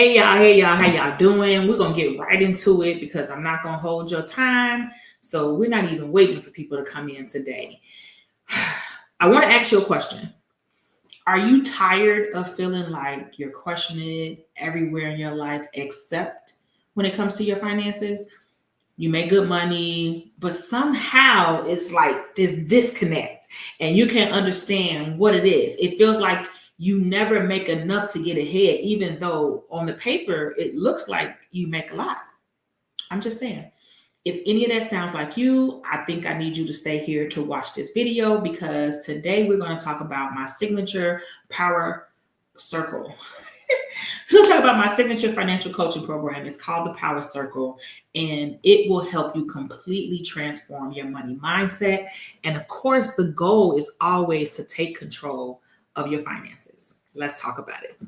Hey y'all, how y'all doing? We're gonna get right into it because I'm not gonna hold your time. So we're not even waiting for people to come in today. I want to ask you a question. Are you tired of feeling like you're questioning it everywhere in your life except when it comes to your finances? You make good money, but somehow it's like this disconnect and you can't understand what it is. It feels like you never make enough to get ahead, even though on the paper it looks like you make a lot. I'm just saying. If any of that sounds like you, I think I need you to stay here to watch this video because today we're going to talk about my signature power circle. We'll talk about my signature financial coaching program. It's called the Power Circle, and it will help you completely transform your money mindset. And of course, the goal is always to take control of your finances. Let's talk about it.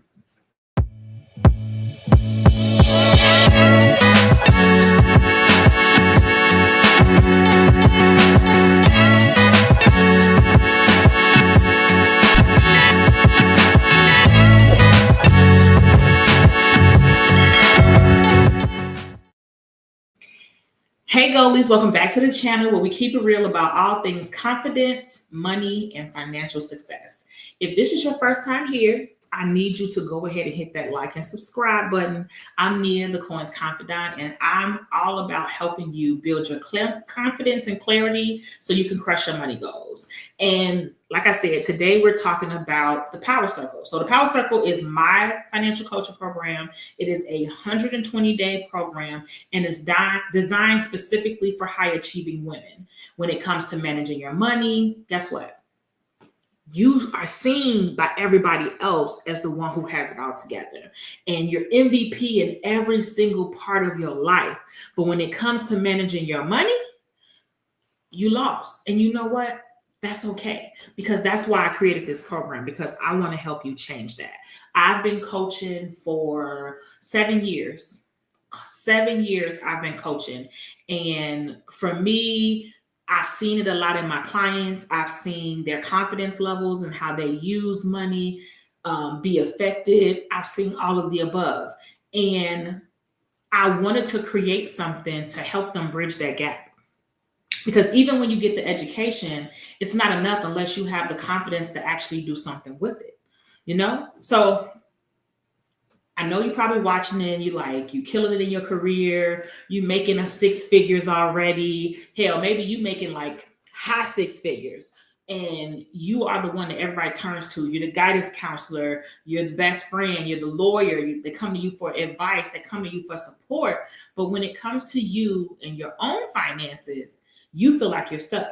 Hey goalies, welcome back to the channel where we keep it real about all things confidence, money, and financial success. If this is your first time here, I need you to go ahead and hit that like and subscribe button. I'm Nia, the Coin's Confidant, and I'm all about helping you build your confidence and clarity so you can crush your money goals. And like I said, today we're talking about the Power Circle. So the Power Circle is my financial coaching program. It is a 120-day program and is designed specifically for high achieving women. When it comes to managing your money, guess what? You are seen by everybody else as the one who has it all together. And you're MVP in every single part of your life. But when it comes to managing your money, you lost. And you know what? That's okay. Because that's why I created this program, because I want to help you change that. I've been coaching for 7 years. 7 years I've been coaching. And for me, I've seen it a lot in my clients. I've seen their confidence levels and how they use money be affected. I've seen all of the above. And I wanted to create something to help them bridge that gap. Because even when you get the education, it's not enough unless you have the confidence to actually do something with it, you know? So I know you're probably watching it and you killing it in your career, you making a 6 figures already. Hell, maybe you making like high 6 figures and you are the one that everybody turns to. You're the guidance counselor, you're the best friend, you're the lawyer. They come to you for advice, they come to you for support. But when it comes to you and your own finances, you feel like you're stuck.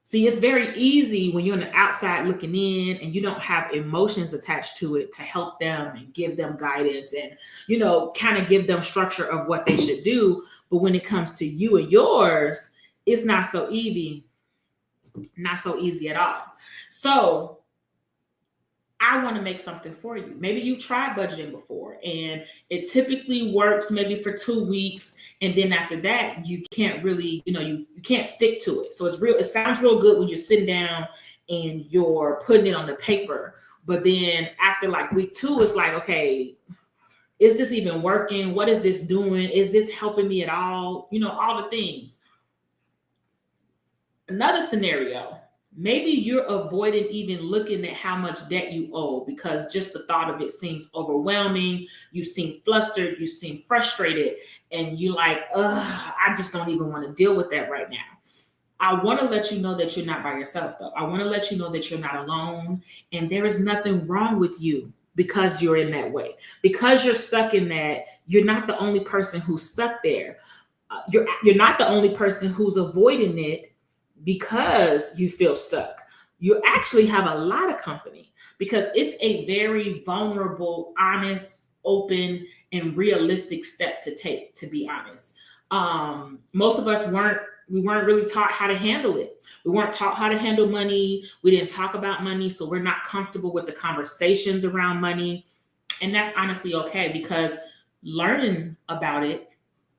See, it's very easy when you're on the outside looking in and you don't have emotions attached to it to help them and give them guidance and, kind of give them structure of what they should do. But when it comes to you and yours, it's not so easy at all. So I want to make something for you. Maybe you've tried budgeting before and it typically works maybe for 2 weeks. And then after that, you can't really, you can't stick to it. So it sounds real good when you're sitting down and you're putting it on the paper. But then after like week 2, it's like, okay, is this even working? What is this doing? Is this helping me at all? All the things. Another scenario. Maybe you're avoiding even looking at how much debt you owe because just the thought of it seems overwhelming. You seem flustered, you seem frustrated, and you like, I just don't even want to deal with that right now. I want to let you know that you're not by yourself, though. I want to let you know that you're not alone, and there is nothing wrong with you because you're in that way. Because you're stuck in that, you're not the only person who's stuck there. You're not the only person who's avoiding it because you feel stuck. You actually have a lot of company because it's a very vulnerable, honest, open, and realistic step to take, to be honest. Most of us weren't really taught how to handle it. We weren't taught how to handle money. We didn't talk about money, so we're not comfortable with the conversations around money. And that's honestly okay because learning about it,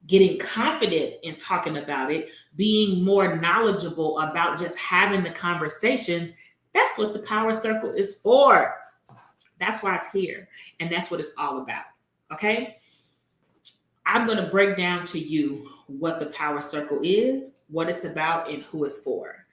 getting confident in talking about it, being more knowledgeable about just having the conversations, that's what the Power Circle is for. That's why it's here. And that's what it's all about. Okay? I'm going to break down to you what the power circle is, what it's about, and who it's for.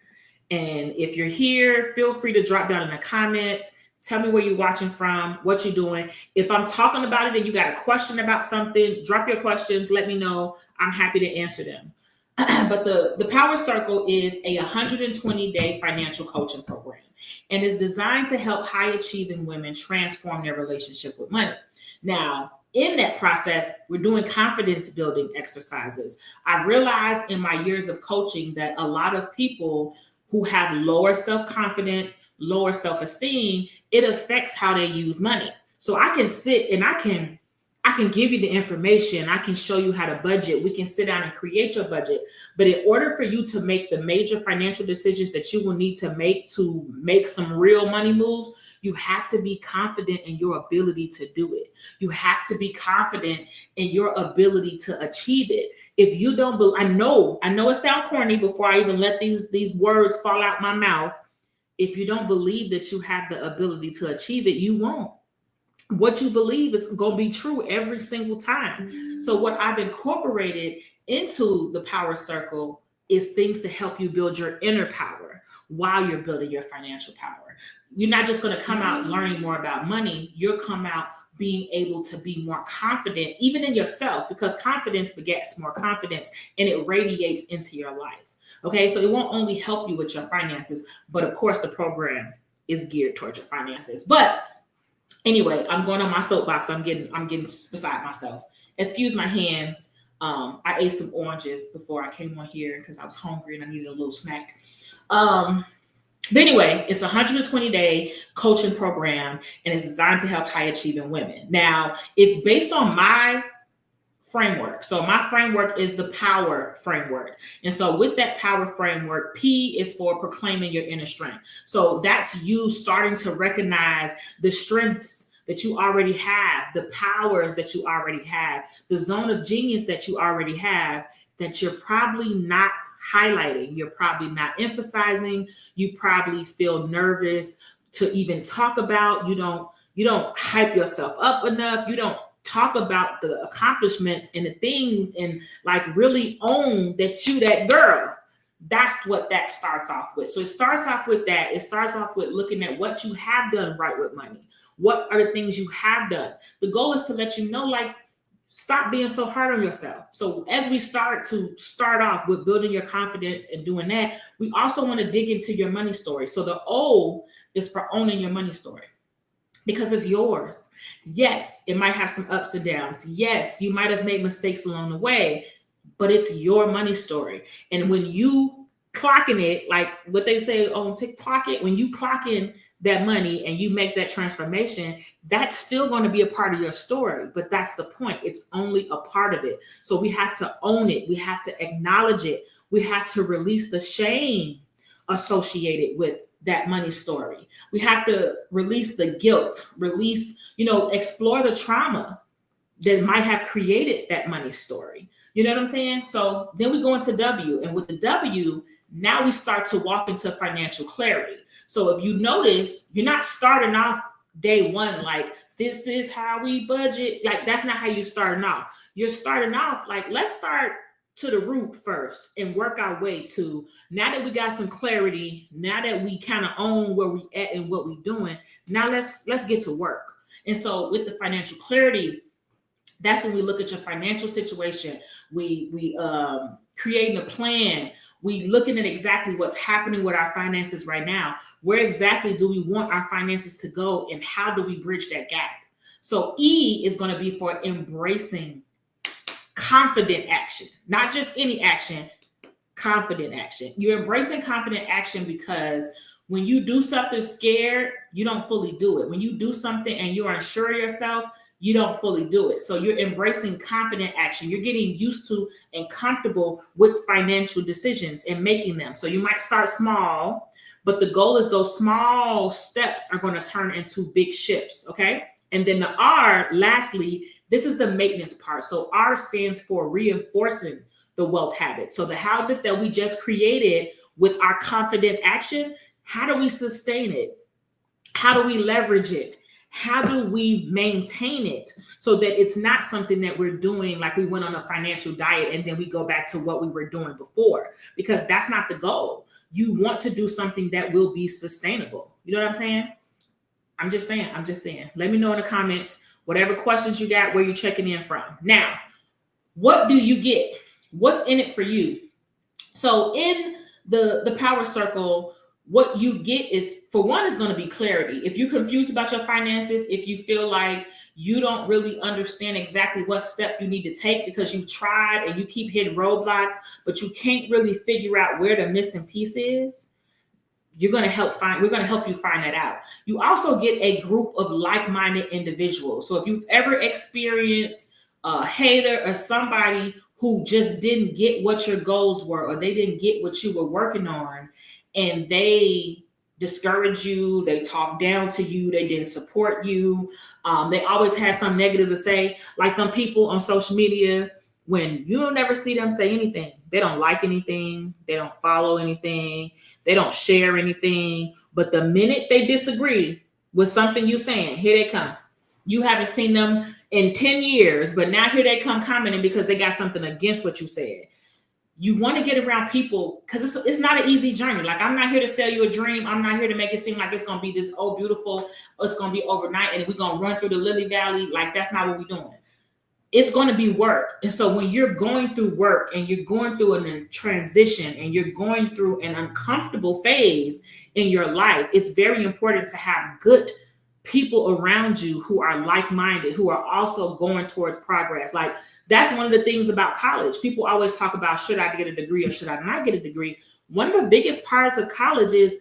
And if you're here, feel free to drop down in the comments. Tell me where you're watching from, what you're doing. If I'm talking about it and you got a question about something, drop your questions. Let me know. I'm happy to answer them. But the Power Circle is a 120-day financial coaching program and is designed to help high achieving women transform their relationship with money. Now, in that process, we're doing confidence building exercises. I've realized in my years of coaching that a lot of people who have lower self-confidence, lower self-esteem, it affects how they use money. So I can sit and I can give you the information. I can show you how to budget. We can sit down and create your budget. But in order for you to make the major financial decisions that you will need to make some real money moves, you have to be confident in your ability to do it. You have to be confident in your ability to achieve it. If you don't believe, I know it sounds corny before I even let these words fall out my mouth. If you don't believe that you have the ability to achieve it, you won't. What you believe is going to be true every single time. So what I've incorporated into the Power Circle is things to help you build your inner power while you're building your financial power. You're not just going to come out learning more about money. You'll come out being able to be more confident, even in yourself, because confidence begets more confidence and it radiates into your life. Okay, so it won't only help you with your finances, but of course the program is geared towards your finances. But anyway, I'm going on my soapbox. I'm getting beside myself. Excuse my hands. I ate some oranges before I came on here because I was hungry and I needed a little snack. But anyway, it's a 120-day coaching program and it's designed to help high achieving women. Now, it's based on my framework. So my framework is the power framework. And so with that power framework, P is for proclaiming your inner strength. So that's you starting to recognize the strengths that you already have, the powers that you already have, the zone of genius that you already have, that you're probably not highlighting, you're probably not emphasizing, you probably feel nervous to even talk about, you don't hype yourself up enough, you don't talk about the accomplishments and the things and like really own that you that girl. That's what that starts off with. So it starts off with that. It starts off with looking at what you have done right with money. What are the things you have done? The goal is to let you know, like, stop being so hard on yourself. So as we start off with building your confidence and doing that, we also want to dig into your money story. So the O is for owning your money story because it's yours. Yes, it might have some ups and downs. Yes, you might have made mistakes along the way, but it's your money story. And when you clocking it, like what they say on TikTok, when you clock in that money and you make that transformation, that's still going to be a part of your story. But that's the point. It's only a part of it. So we have to own it. We have to acknowledge it. We have to release the shame associated with that money story. We have to release the guilt, explore the trauma that might have created that money story. You know what I'm saying? So then we go into W, and with the W, now we start to walk into financial clarity. So if you notice, you're not starting off day one like, this is how we budget. Like, that's not how you're starting off. You're starting off like, let's start to the root first and work our way to, now that we got some clarity, now that we kind of own where we at and what we doing, now let's get to work. And so with the financial clarity, that's when we look at your financial situation. We creating a plan. We looking at exactly what's happening with our finances right now. Where exactly do we want our finances to go, and how do we bridge that gap? So E is going to be for embracing confident action, not just any action, confident action. You're embracing confident action because when you do something scared, you don't fully do it. When you do something and you're unsure of yourself, you don't fully do it. So you're embracing confident action. You're getting used to and comfortable with financial decisions and making them. So you might start small, but the goal is those small steps are going to turn into big shifts, okay? And then the R, lastly, this is the maintenance part. So R stands for reinforcing the wealth habit. So the habits that we just created with our confident action, how do we sustain it? How do we leverage it? How do we maintain it so that it's not something that we're doing like we went on a financial diet and then we go back to what we were doing before? Because that's not the goal. You want to do something that will be sustainable. You know what I'm saying? I'm just saying. Let me know in the comments, whatever questions you got, where you're checking in from. Now, what do you get? What's in it for you? So in the power circle, what you get is, for one, is going to be clarity. If you're confused about your finances, if you feel like you don't really understand exactly what step you need to take because you've tried and you keep hitting roadblocks, but you can't really figure out where the missing piece is, we're going to help you find that out. You also get a group of like-minded individuals. So if you've ever experienced a hater or somebody who just didn't get what your goals were, or they didn't get what you were working on, and they discourage you, they talk down to you, they didn't support you, they always had some negative to say, like them people on social media, when you don't never see them say anything, they don't like anything, they don't follow anything, they don't share anything, but the minute they disagree with something you're saying, here they come. You haven't seen them in 10 years, but now here they come commenting because they got something against what you said. You want to get around people, because it's not an easy journey. Like, I'm not here to sell you a dream. I'm not here to make it seem like it's going to be this, oh, beautiful, it's going to be overnight, and we're going to run through the lily valley. Like, that's not what we're doing. It's going to be work. And so when you're going through work and you're going through a transition and you're going through an uncomfortable phase in your life, it's very important to have good people around you who are like-minded, who are also going towards progress. Like, that's one of the things about college. People always talk about, should I get a degree or should I not get a degree? One of the biggest parts of college is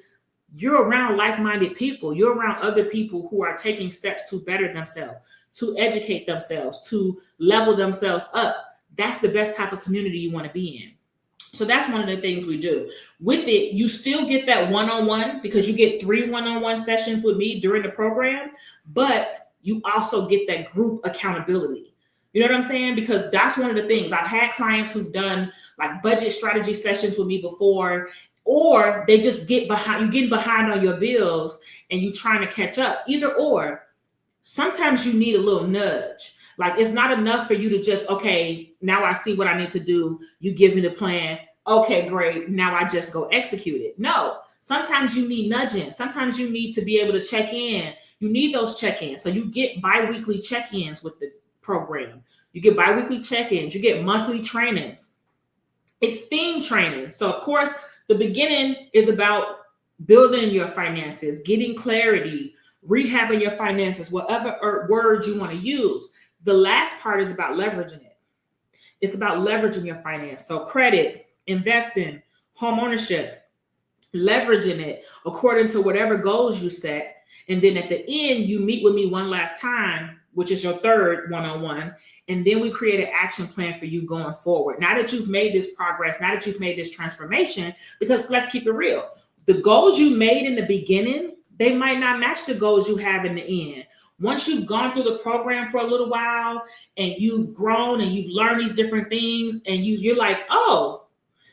you're around like-minded people. You're around other people who are taking steps to better themselves, to educate themselves, to level themselves up. That's the best type of community you want to be in. So that's one of the things we do. With it, you still get that one-on-one, because you get 3 one-on-one sessions with me during the program, but you also get that group accountability. You know what I'm saying? Because that's one of the things. I've had clients who've done like budget strategy sessions with me before, or they just get behind, you getting behind on your bills and you trying to catch up. Either or, sometimes you need a little nudge. Like, it's not enough for you to just, okay, now I see what I need to do. You give me the plan. Okay, great. Now I just go execute it. No, sometimes you need nudging. Sometimes you need to be able to check in. You need those check-ins. So you get bi-weekly check-ins with the program. You get bi-weekly check-ins. You get monthly trainings. It's theme training. So of course, the beginning is about building your finances, getting clarity, rehabbing your finances, whatever word you want to use. The last part is about leveraging it. It's about leveraging your finance. So credit, investing, home ownership, leveraging it according to whatever goals you set. And then at the end, you meet with me one last time, which is your third one-on-one. And then we create an action plan for you going forward. Now that you've made this progress, now that you've made this transformation, because let's keep it real. The goals you made in the beginning, they might not match the goals you have in the end. Once you've gone through the program for a little while and you've grown and you've learned these different things and you're like, oh,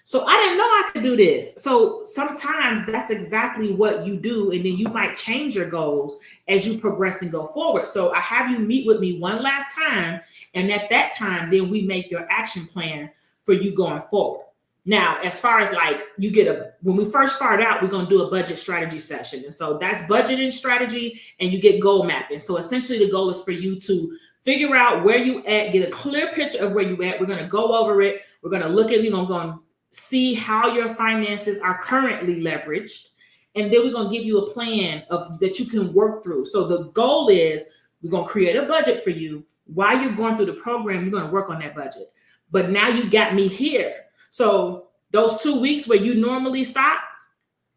so I didn't know I could do this. So sometimes that's exactly what you do. And then you might change your goals as you progress and go forward. So I have you meet with me one last time. And at that time, then we make your action plan for you going forward. Now, as far as like when we first start out, we're going to do a budget strategy session. And so that's budgeting strategy, and you get goal mapping. So essentially the goal is for you to figure out where you at, get a clear picture of where you at. We're going to go over it. We're going to look at, going to see how your finances are currently leveraged. And then we're going to give you a plan that you can work through. So the goal is we're going to create a budget for you. While you're going through the program, you're going to work on that budget. But now you got me here. So those 2 weeks where you normally stop,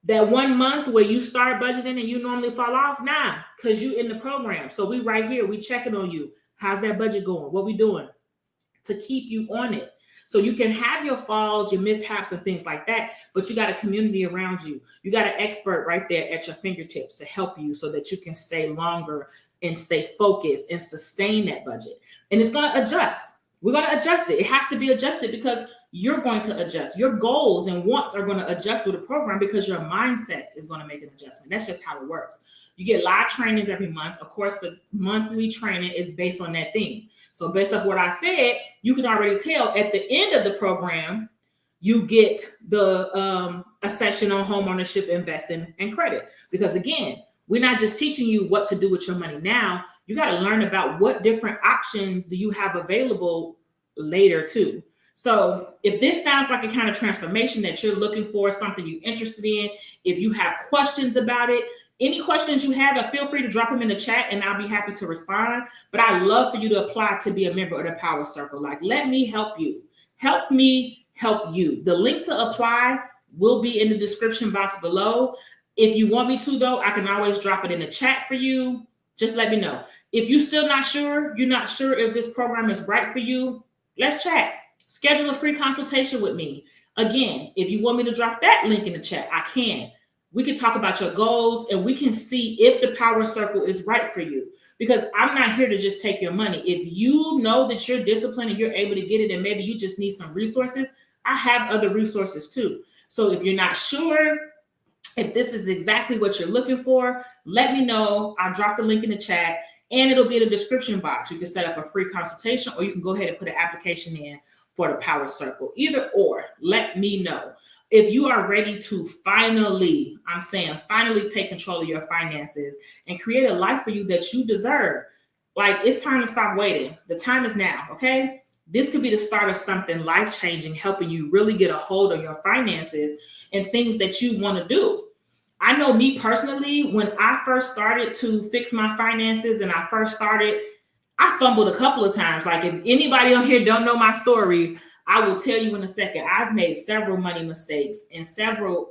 that 1 month where you start budgeting and you normally fall off, nah, because you in the program. So we right here, we checking on you. How's that budget going? What we doing to keep you on it? So you can have your falls, your mishaps and things like that, but you got a community around you. You got an expert right there at your fingertips to help you so that you can stay longer and stay focused and sustain that budget. And it's going to adjust. We're going to adjust it. It has to be adjusted because you're going to adjust. Your goals and wants are going to adjust through the program because your mindset is going to make an adjustment. That's just how it works. You get live trainings every month. Of course, the monthly training is based on that theme. So based off what I said, you can already tell at the end of the program, you get the a session on homeownership, investing, and credit. Because again, we're not just teaching you what to do with your money now. You got to learn about what different options do you have available later too. So if this sounds like a kind of transformation that you're looking for, something you're interested in, if you have questions about it, any questions you have, feel free to drop them in the chat and I'll be happy to respond. But I'd love for you to apply to be a member of the Power Circle. Like, let me help you. Help me help you. The link to apply will be in the description box below. If you want me to, though, I can always drop it in the chat for you. Just let me know. If you're still not sure, you're not sure if this program is right for you, let's chat. Schedule a free consultation with me. Again, if you want me to drop that link in the chat, I can. We can talk about your goals and we can see if the Power Circle is right for you. Because I'm not here to just take your money. If you know that you're disciplined and you're able to get it and maybe you just need some resources, I have other resources too. So if you're not sure if this is exactly what you're looking for, let me know. I'll drop the link in the chat and it'll be in the description box. You can set up a free consultation or you can go ahead and put an application in for the Power Circle. Either or, let me know. If you are ready to finally, I'm saying finally take control of your finances and create a life for you that you deserve. Like, it's time to stop waiting. The time is now, okay? This could be the start of something life-changing, helping you really get a hold of your finances and things that you want to do. I know me personally, when I first started to fix my finances and I fumbled a couple of times. Like, if anybody on here don't know my story, I will tell you in a second. I've made several money mistakes and several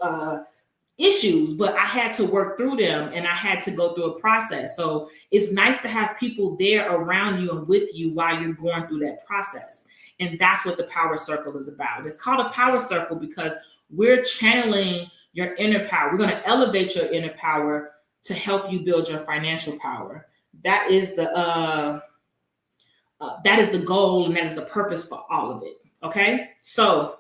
issues, but I had to work through them and I had to go through a process. So it's nice to have people there around you and with you while you're going through that process. And that's what the Power Circle is about. It's called a Power Circle because we're channeling your inner power. We're going to elevate your inner power to help you build your financial power. That is the goal and that is the purpose for all of it. Okay, so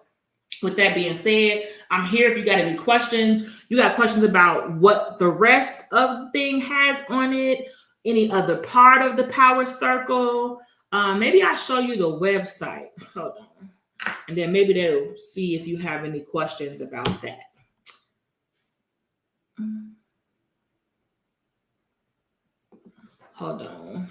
with that being said, I'm here if you got any questions. You got questions about what the rest of the thing has on it, any other part of the Power Circle. Maybe I'll show you the website. Hold on. And then maybe they'll see if you have any questions about that. Hold on.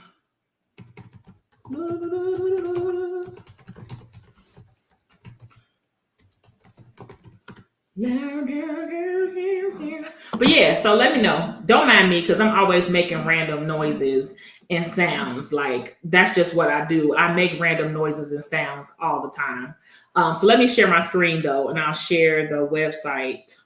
But yeah, so let me know. Don't mind me because I'm always making random noises and sounds. Like, that's just what I do. I make random noises and sounds all the time. So let me share my screen though, and I'll share the website.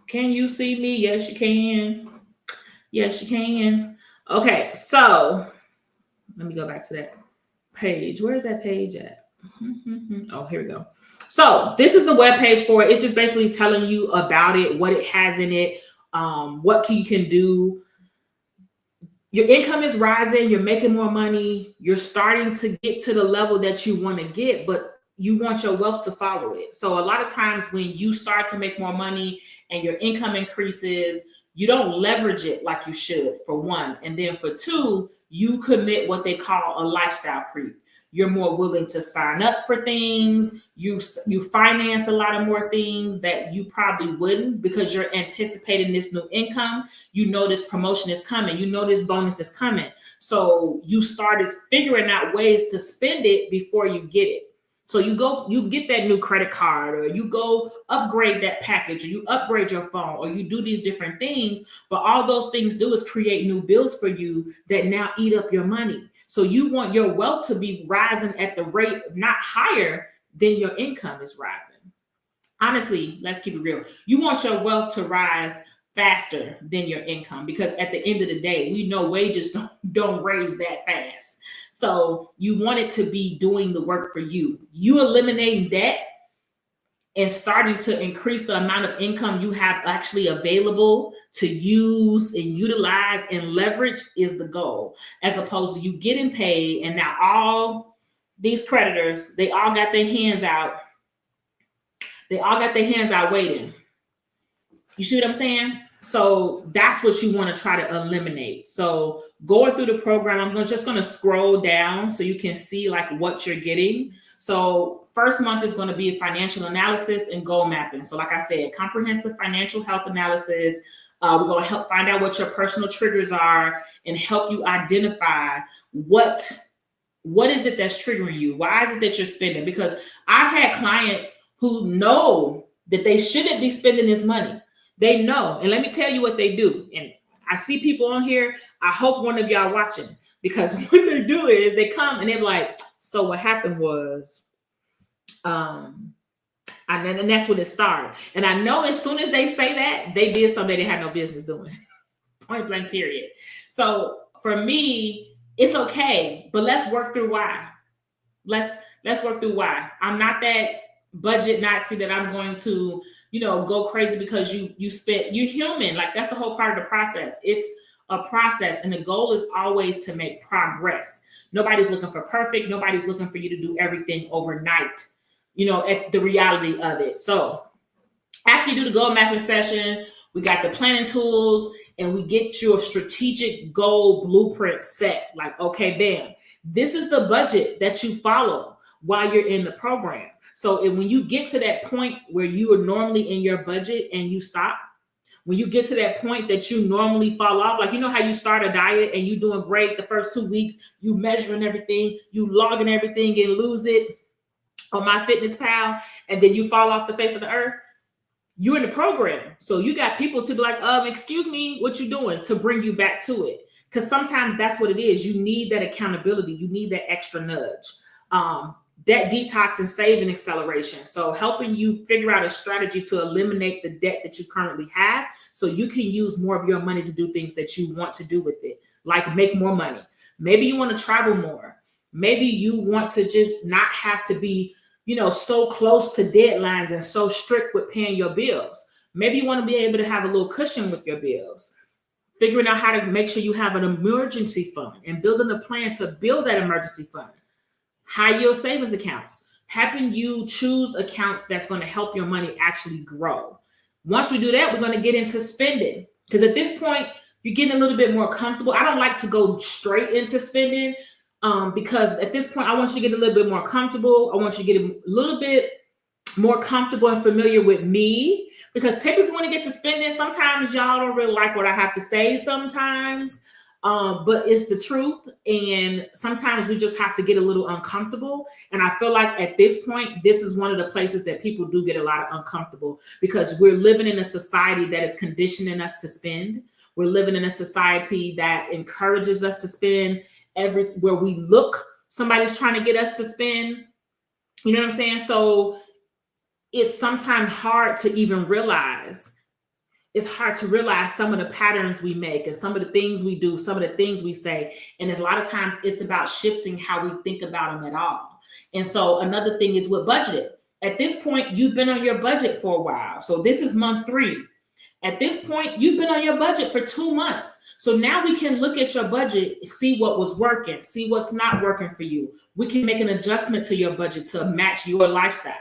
Can you see me? Yes, you can. Yes, you can. Okay, so let me go back to that page. Where's that page at? Oh, here we go. So this is the web page for it. It's just basically telling you about it, what it has in it, what you can do. Your income is rising. You're making more money. You're starting to get to the level that you want to get, but you want your wealth to follow it. So a lot of times when you start to make more money and your income increases, you don't leverage it like you should, for one. And then for two, you commit what they call a lifestyle creep. You're more willing to sign up for things. You finance a lot of more things that you probably wouldn't because you're anticipating this new income. You know this promotion is coming. You know this bonus is coming. So you started figuring out ways to spend it before you get it. So you get that new credit card, or you go upgrade that package, or you upgrade your phone, or you do these different things. But all those things do is create new bills for you that now eat up your money. So you want your wealth to be rising at the rate not higher than your income is rising. Honestly, let's keep it real. You want your wealth to rise faster than your income, because at the end of the day, we know wages don't raise that fast. So you want it to be doing the work for you. You eliminating debt and starting to increase the amount of income you have actually available to use and utilize and leverage is the goal, as opposed to you getting paid and now all these creditors, they all got their hands out. They all got their hands out waiting. You see what I'm saying? So that's what you want to try to eliminate. So going through the program, I'm just going to scroll down so you can see like what you're getting. So first month is going to be financial analysis and goal mapping. So like I said, comprehensive financial health analysis. We're going to help find out what your personal triggers are and help you identify what is it that's triggering you? Why is it that you're spending? Because I've had clients who know that they shouldn't be spending this money. They know. And let me tell you what they do. And I see people on here. I hope one of y'all watching, because what they do is they come and they're like, so what happened was, and that's when it started. And I know as soon as they say that, they did something they had no business doing. Point blank, period. So for me, it's okay, but let's work through why. Let's work through why. I'm not that budget Nazi that I'm going to, go crazy because you spent. You're human. Like, that's the whole part of the process. It's a process, and the goal is always to make progress. Nobody's looking for perfect. Nobody's looking for you to do everything overnight, at the reality of it. So after you do the goal mapping session, we got the planning tools, and we get your strategic goal blueprint set. Like, okay, bam, this is the budget that you follow while you're in the program. So when you get to that point where you are normally in your budget and you stop, when you get to that point that you normally fall off, like, how you start a diet and you doing great the first 2 weeks, you measuring everything, you logging everything and lose it on MyFitnessPal, and then you fall off the face of the earth. You're in the program. So you got people to be like, excuse me, what you doing, to bring you back to it. Because sometimes that's what it is. You need that accountability. You need that extra nudge. Debt detox and saving acceleration. So helping you figure out a strategy to eliminate the debt that you currently have so you can use more of your money to do things that you want to do with it, like make more money. Maybe you want to travel more. Maybe you want to just not have to be, so close to deadlines and so strict with paying your bills. Maybe you want to be able to have a little cushion with your bills. Figuring out how to make sure you have an emergency fund and building a plan to build that emergency fund. High yield savings accounts, helping you choose accounts that's going to help your money actually grow. Once we do that, we're going to get into spending, because at this point, you're getting a little bit more comfortable. I don't like to go straight into spending because at this point, I want you to get a little bit more comfortable. I want you to get a little bit more comfortable and familiar with me, because typically when it gets to spending, sometimes y'all don't really like what I have to say sometimes. But it's the truth. And sometimes we just have to get a little uncomfortable. And I feel like at this point, this is one of the places that people do get a lot of uncomfortable, because we're living in a society that is conditioning us to spend. We're living in a society that encourages us to spend. Where we look, somebody's trying to get us to spend. You know what I'm saying? So it's sometimes hard to even realize. It's hard to realize some of the patterns we make and some of the things we do, some of the things we say. And a lot of times it's about shifting how we think about them at all. And so another thing is with budget. At this point, you've been on your budget for a while. So this is month 3. At this point, you've been on your budget for 2 months. So now we can look at your budget, see what was working, see what's not working for you. We can make an adjustment to your budget to match your lifestyle.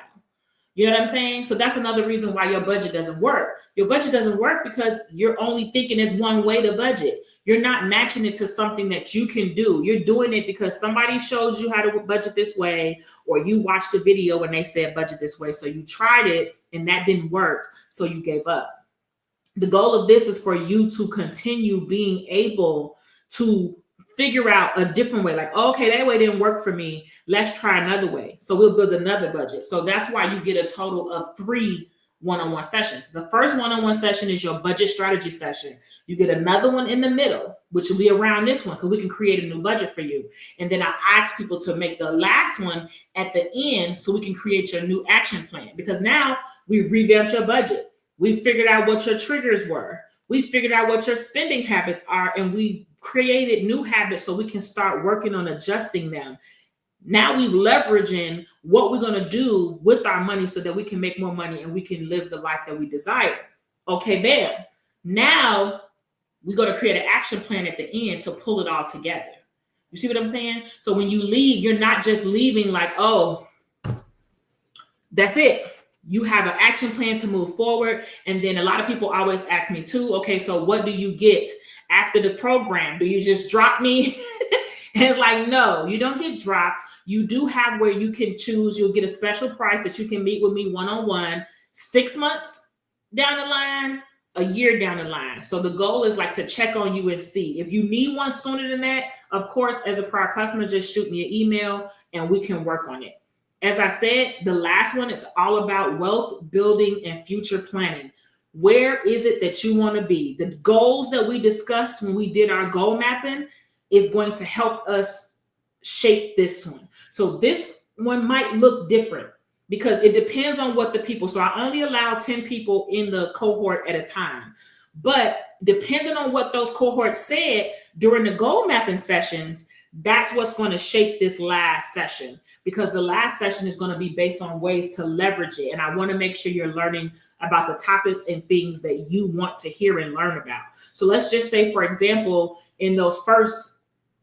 You know what I'm saying? So that's another reason why your budget doesn't work. Your budget doesn't work because you're only thinking there's one way to budget. You're not matching it to something that you can do. You're doing it because somebody showed you how to budget this way, or you watched a video and they said budget this way. So you tried it and that didn't work. So you gave up. The goal of this is for you to continue being able to figure out a different way. Like, okay, that way didn't work for me. Let's try another way. So we'll build another budget. So that's why you get a total of 3 one-on-one sessions. The first one-on-one session is your budget strategy session. You get another one in the middle, which will be around this one, because we can create a new budget for you. And then I ask people to make the last one at the end so we can create your new action plan. Because now we've revamped your budget. We figured out what your triggers were. We figured out what your spending habits are, and we created new habits so we can start working on adjusting them. Now we've leveraging what we're going to do with our money so that we can make more money and we can live the life that we desire. Okay, bam. Now we're going to create an action plan at the end to pull it all together. You see what I'm saying? So when you leave, you're not just leaving like, oh, that's it. You have an action plan to move forward. And then a lot of people always ask me too, okay, so what do you get after the program? Do you just drop me? And it's like, no, you don't get dropped. You do have where you can choose. You'll get a special price that you can meet with me one-on-one 6 months down the line, a year down the line. So the goal is like to check on you and see. If you need one sooner than that, of course, as a prior customer, just shoot me an email and we can work on it. As I said, the last one is all about wealth building and future planning. Where is it that you want to be? The goals that we discussed when we did our goal mapping is going to help us shape this one. So this one might look different because it depends on what the people. So I only allow 10 people in the cohort at a time. But depending on what those cohorts said during the goal mapping sessions, that's what's going to shape this last session, because the last session is going to be based on ways to leverage it. And I want to make sure you're learning about the topics and things that you want to hear and learn about. So let's just say, for example, in those first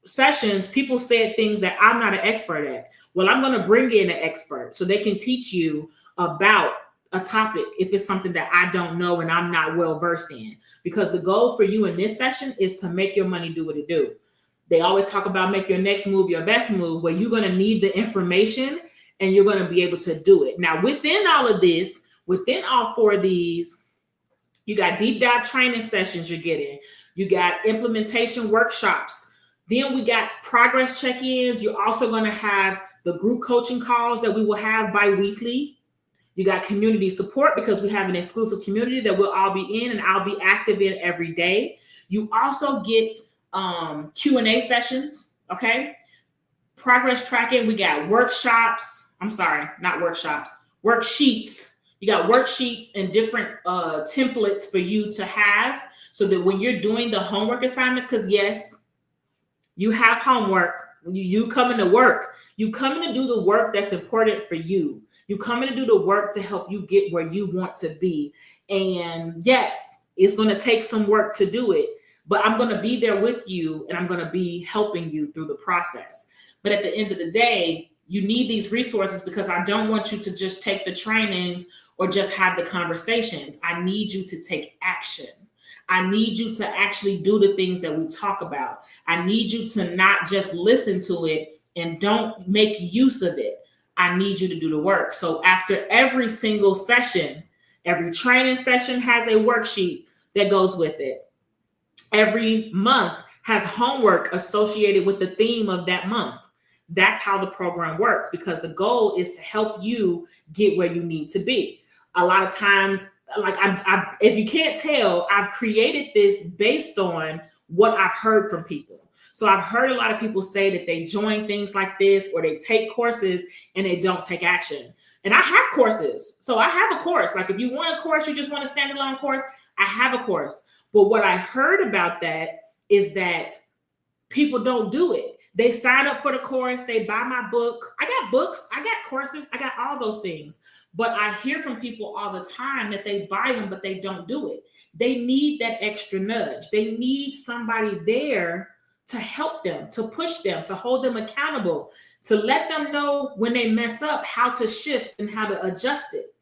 sessions, people said things that I'm not an expert at. Well, I'm going to bring in an expert so they can teach you about a topic if it's something that I don't know and I'm not well versed in. Because the goal for you in this session is to make your money do what it do. They always talk about make your next move your best move, where you're going to need the information and you're going to be able to do it. Now, within all of this, within all 4 of these, you got deep dive training sessions you're getting. You got implementation workshops. Then we got progress check-ins. You're also going to have the group coaching calls that we will have bi-weekly. You got community support because we have an exclusive community that we'll all be in and I'll be active in every day. You also get Q&A sessions, okay? Progress tracking. We got workshops. I'm sorry, not workshops, worksheets. You got worksheets and different templates for you to have so that when you're doing the homework assignments, because yes, you have homework. You come into work. You come in to do the work that's important for you. You come in to do the work to help you get where you want to be. And yes, it's going to take some work to do it, but I'm going to be there with you and I'm going to be helping you through the process. But at the end of the day, you need these resources because I don't want you to just take the trainings or just have the conversations. I need you to take action. I need you to actually do the things that we talk about. I need you to not just listen to it and don't make use of it. I need you to do the work. So after every single session, every training session has a worksheet that goes with it. Every month has homework associated with the theme of that month. That's how the program works, because the goal is to help you get where you need to be. A lot of times, like if you can't tell, I've created this based on what I've heard from people. So I've heard a lot of people say that they join things like this or they take courses and they don't take action. And I have courses. So I have a course. Like if you want a course, you just want a standalone course, I have a course. But what I heard about that is that people don't do it. They sign up for the course, they buy my book. I got books, I got courses, I got all those things. But I hear from people all the time that they buy them, but they don't do it. They need that extra nudge. They need somebody there to help them, to push them, to hold them accountable, to let them know when they mess up, how to shift and how to adjust it.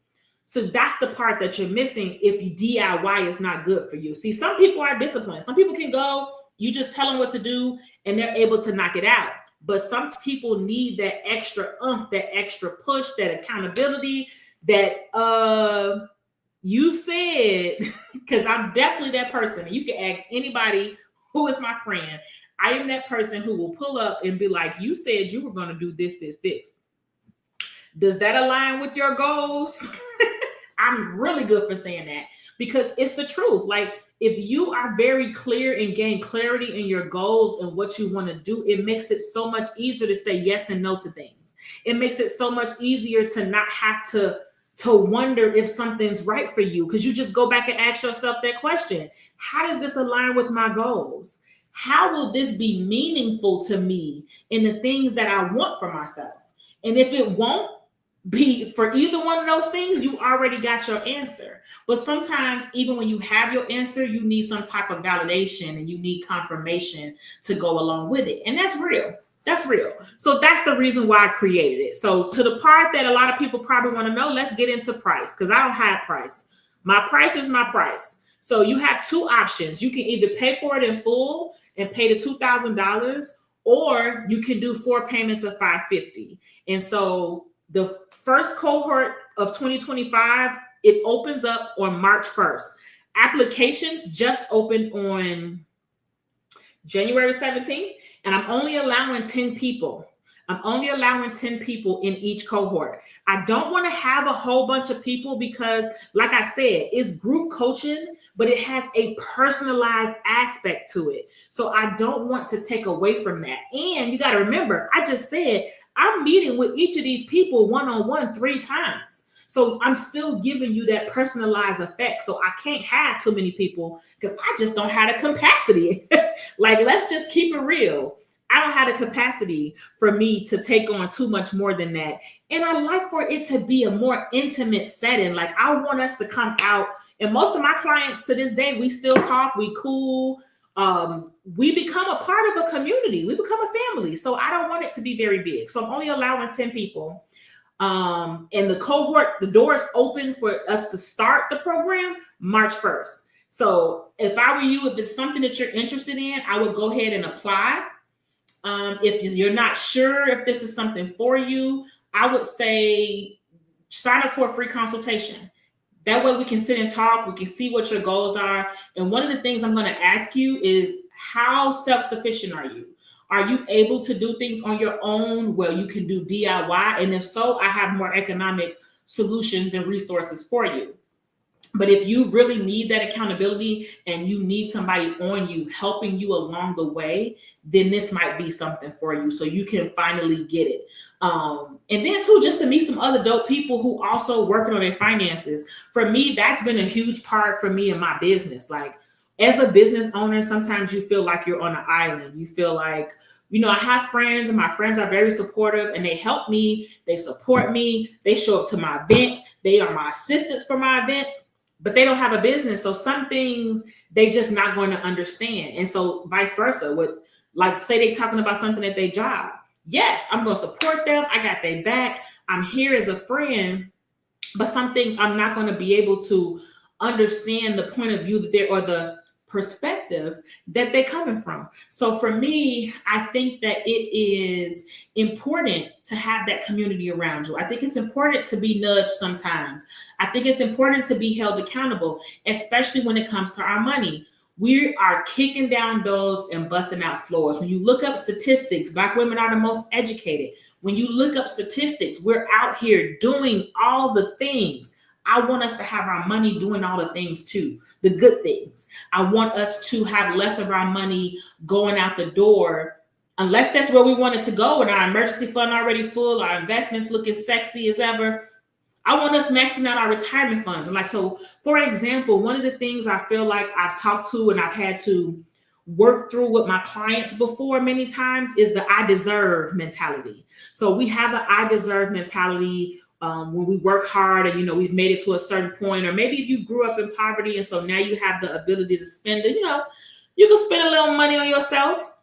So that's the part that you're missing if DIY is not good for you. See, some people are disciplined. Some people can go, you just tell them what to do and they're able to knock it out. But some people need that extra that extra push, that accountability, that you said, because I'm definitely that person. You can ask anybody who is my friend. I am that person who will pull up and be like, you said you were going to do this, this, this. Does that align with your goals? I'm really good for saying that because it's the truth. Like if you are very clear and gain clarity in your goals and what you want to do, it makes it so much easier to say yes and no to things. It makes it so much easier to not have to wonder if something's right for you, because you just go back and ask yourself that question. How does this align with my goals? How will this be meaningful to me in the things that I want for myself? And if it won't be for either one of those things, you already got your answer. But sometimes, even when you have your answer, you need some type of validation and you need confirmation to go along with it. And that's real. That's real. So that's the reason why I created it. So to the part that a lot of people probably want to know, let's get into price, because I don't have price. My price is my price. So you have two options. You can either pay for it in full and pay the $2,000, or you can do 4 payments of $550. And so the first cohort of 2025, it opens up on March 1st. Applications just opened on January 17th, and I'm only allowing 10 people. I'm only allowing 10 people in each cohort. I don't want to have a whole bunch of people because, like I said, it's group coaching, but it has a personalized aspect to it. So I don't want to take away from that. And you got to remember, I just said I'm meeting with each of these people one-on-one 3 times. So I'm still giving you that personalized effect. So I can't have too many people because I just don't have the capacity. Like, let's just keep it real. I don't have the capacity for me to take on too much more than that. And I like for it to be a more intimate setting. Like, I want us to come out, and most of my clients to this day, we still talk, we cool. We become a part of a community. We become a family. So I don't want it to be very big. So I'm only allowing 10 people. And the cohort, the doors open for us to start the program March 1st. So if I were you, if it's something that you're interested in, I would go ahead and apply. If you're not sure if this is something for you, I would say sign up for a free consultation. That way we can sit and talk. We can see what your goals are. And one of the things I'm going to ask you is, how self-sufficient are you? Are you able to do things on your own? Well, you can do DIY. And if so, I have more economic solutions and resources for you. But if you really need that accountability and you need somebody on you, helping you along the way, then this might be something for you, so you can finally get it. And then too, just to meet some other dope people who also working on their finances. For me, that's been a huge part for me in my business. Like, as a business owner, sometimes you feel like you're on an island. You feel like, I have friends, and my friends are very supportive, and they help me. They support me. They show up to my events. They are my assistants for my events, but they don't have a business. So some things they just not going to understand. And so vice versa. With, like, say they talking about something at their job. Yes, I'm going to support them. I got their back. I'm here as a friend, but some things I'm not going to be able to understand the point of view that they're, or the perspective that they're coming from. So for me, I think that it is important to have that community around you. I think it's important to be nudged sometimes. I think it's important to be held accountable, especially when it comes to our money. We are kicking down doors and busting out floors. When you look up statistics, Black women are the most educated. When you look up statistics, we're out here doing all the things. I want us to have our money doing all the things too, the good things. I want us to have less of our money going out the door, unless that's where we want it to go, and our emergency fund already full, our investments looking sexy as ever. I want us maxing out our retirement funds. And like, so for example, one of the things I feel like I've talked to and I've had to work through with my clients before many times is the I deserve mentality. So we have an I deserve mentality when we work hard and, we've made it to a certain point, or maybe you grew up in poverty and so now you have the ability to spend it, you can spend a little money on yourself.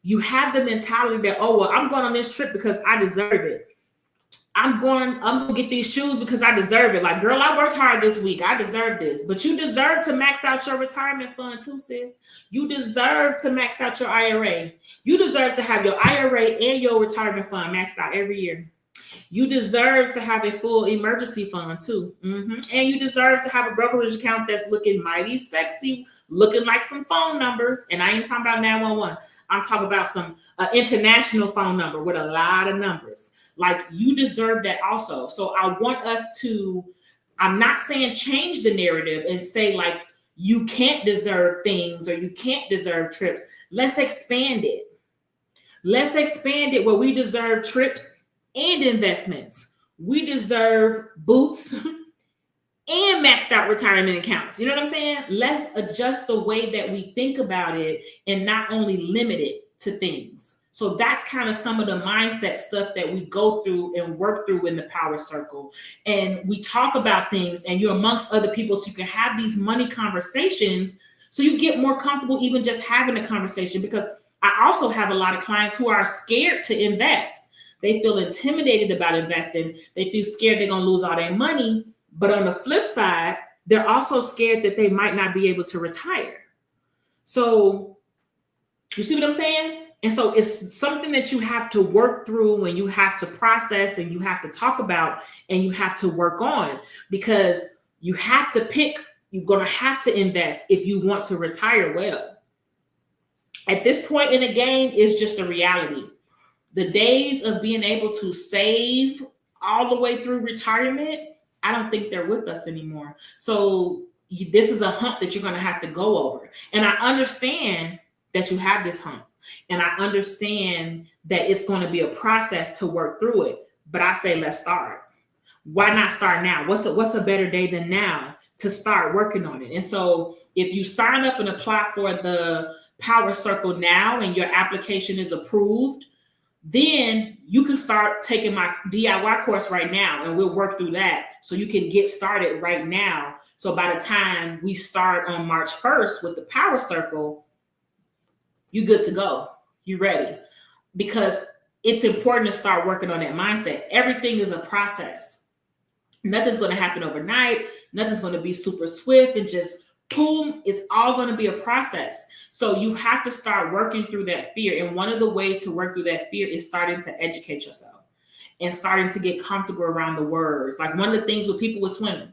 You have the mentality that, oh, well, I'm going on this trip because I deserve it. I'm going to get these shoes because I deserve it. Like, girl, I worked hard this week. I deserve this. But you deserve to max out your retirement fund too, sis. You deserve to max out your IRA. You deserve to have your IRA and your retirement fund maxed out every year. You deserve to have a full emergency fund too. And you deserve to have a brokerage account that's looking mighty sexy, looking like some phone numbers. And I ain't talking about 911. I'm talking about some international phone number with a lot of numbers. Like, you deserve that also. So I want us to, I'm not saying change the narrative and say like you can't deserve things or you can't deserve trips. Let's expand it. Let's expand it where we deserve trips and investments. We deserve boots and maxed out retirement accounts. You know what I'm saying? Let's adjust the way that we think about it and not only limit it to things. So that's kind of some of the mindset stuff that we go through and work through in the power circle. And we talk about things and you're amongst other people so you can have these money conversations so you get more comfortable even just having a conversation. Because I also have a lot of clients who are scared to invest. They feel intimidated about investing. They feel scared they're going to lose all their money. But on the flip side, they're also scared that they might not be able to retire. So you see what I'm saying? And so it's something that you have to work through and you have to process and you have to talk about and you have to work on, because you have to pick, you're going to have to invest if you want to retire well. At this point in the game, it's just a reality. The days of being able to save all the way through retirement, I don't think they're with us anymore. So this is a hump that you're going to have to go over. And I understand that you have this hump. And I understand that it's going to be a process to work through it. But I say, let's start. Why not start now? What's a better day than now to start working on it? And so if you sign up and apply for the Power Circle now and your application is approved, then you can start taking my DIY course right now and we'll work through that so you can get started right now. So by the time we start on March 1st with the Power Circle, you're good to go. You're ready. Because it's important to start working on that mindset. Everything is a process. Nothing's going to happen overnight. Nothing's going to be super swift and just boom. It's all going to be a process. So you have to start working through that fear. And one of the ways to work through that fear is starting to educate yourself and starting to get comfortable around the words. Like one of the things with people with swimming,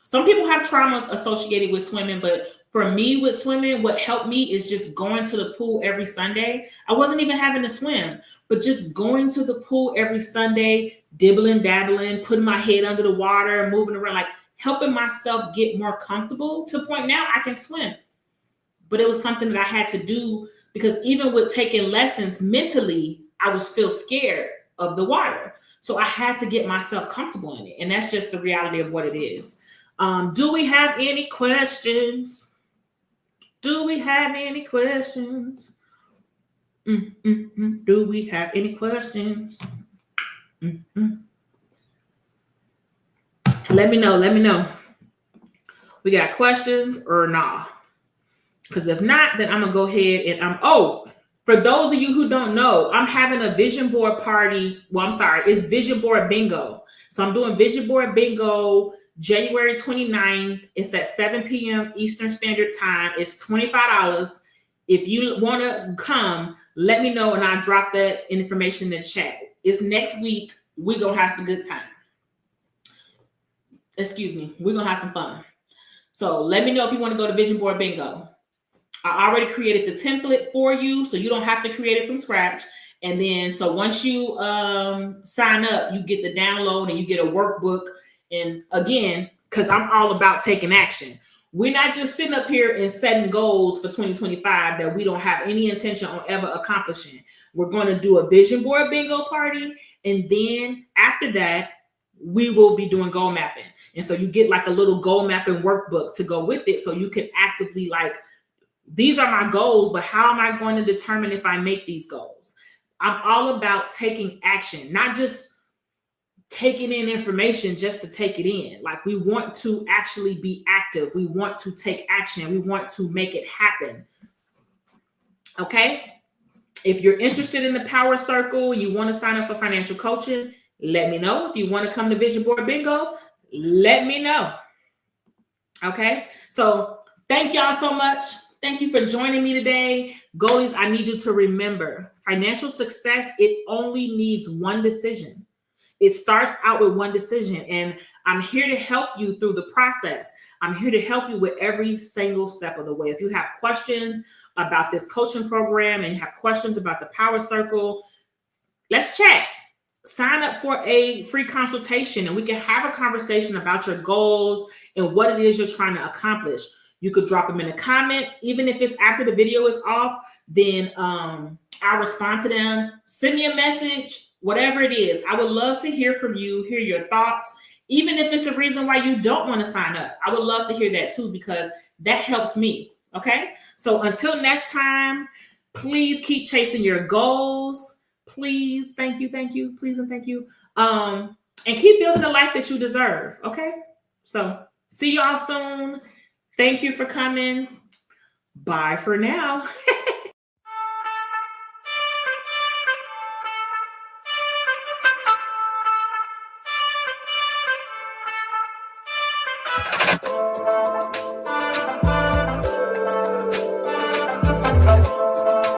some people have traumas associated with swimming, but for me with swimming, what helped me is just going to the pool every Sunday. I wasn't even having to swim, but just going to the pool every Sunday, dibbling, dabbling, putting my head under the water, moving around, like helping myself get more comfortable to the point now I can swim. But it was something that I had to do because even with taking lessons mentally, I was still scared of the water. So I had to get myself comfortable in it. And that's just the reality of what it is. Do we have any questions? Do we have any questions? Do we have any questions? Let me know. We got questions or not? Because if not, then I'm going to go ahead and for those of you who don't know, I'm having a vision board party. Well, I'm sorry, it's vision board bingo. So I'm doing vision board bingo January 29th. It's at 7 p.m. Eastern Standard Time. It's $25. If you want to come, let me know and I'll drop that information in the chat. It's next week. We're going to have some good time. Excuse me. We're going to have some fun. So let me know if you want to go to Vision Board Bingo. I already created the template for you, so you don't have to create it from scratch. And then, so once you sign up, you get the download and you get a workbook. And again, because I'm all about taking action. We're not just sitting up here and setting goals for 2025 that we don't have any intention on ever accomplishing. We're going to do a vision board bingo party. And then after that, we will be doing goal mapping. And so you get like a little goal mapping workbook to go with it. So you can actively like, these are my goals, but how am I going to determine if I make these goals? I'm all about taking action, not just taking in information just to take it in. Like we want to actually be active. We want to take action. We want to make it happen. Okay. If you're interested in the Power Circle and you want to sign up for financial coaching, let me know. If you want to come to Vision Board Bingo, let me know. Okay. So thank y'all so much. Thank you for joining me today. Goalies, I need you to remember financial success, it only needs one decision. It starts out with one decision, and I'm here to help you through the process. I'm here to help you with every single step of the way. If you have questions about this coaching program and you have questions about the Power Circle, let's chat. Sign up for a free consultation and we can have a conversation about your goals and what it is you're trying to accomplish. You could drop them in the comments. Even if it's after the video is off, then I'll respond to them. Send me a message, whatever it is. I would love to hear from you, hear your thoughts, Even if it's a reason why you don't want to sign up, I would love to hear that too, because that helps me. Okay. So until next time, please keep chasing your goals. Please. Thank you. Thank you. Please and thank you. And keep building the life that you deserve. Okay. So see y'all soon. Thank you for coming. Bye for now.